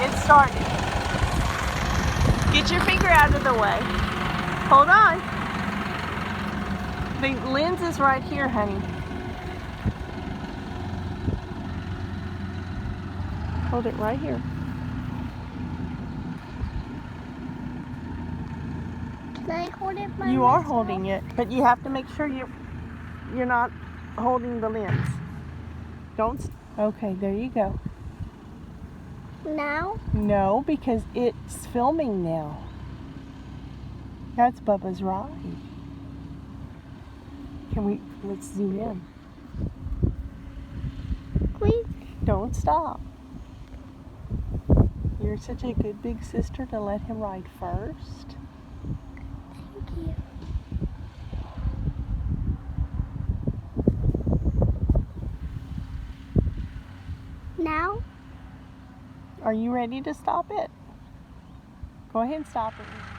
It's starting. Get your finger out of the way. Hold on. The lens is right here, honey. Hold it right here. Can I hold it by You are myself? holding it, but you have to make sure you're not holding the lens. Don't. Okay, there you go. Now? No, because it's filming now. That's Bubba's ride. Let's zoom in. Please. Don't stop. You're such a good big sister to let him ride first. Thank you. Now? Are you ready to stop it? Go ahead and stop it.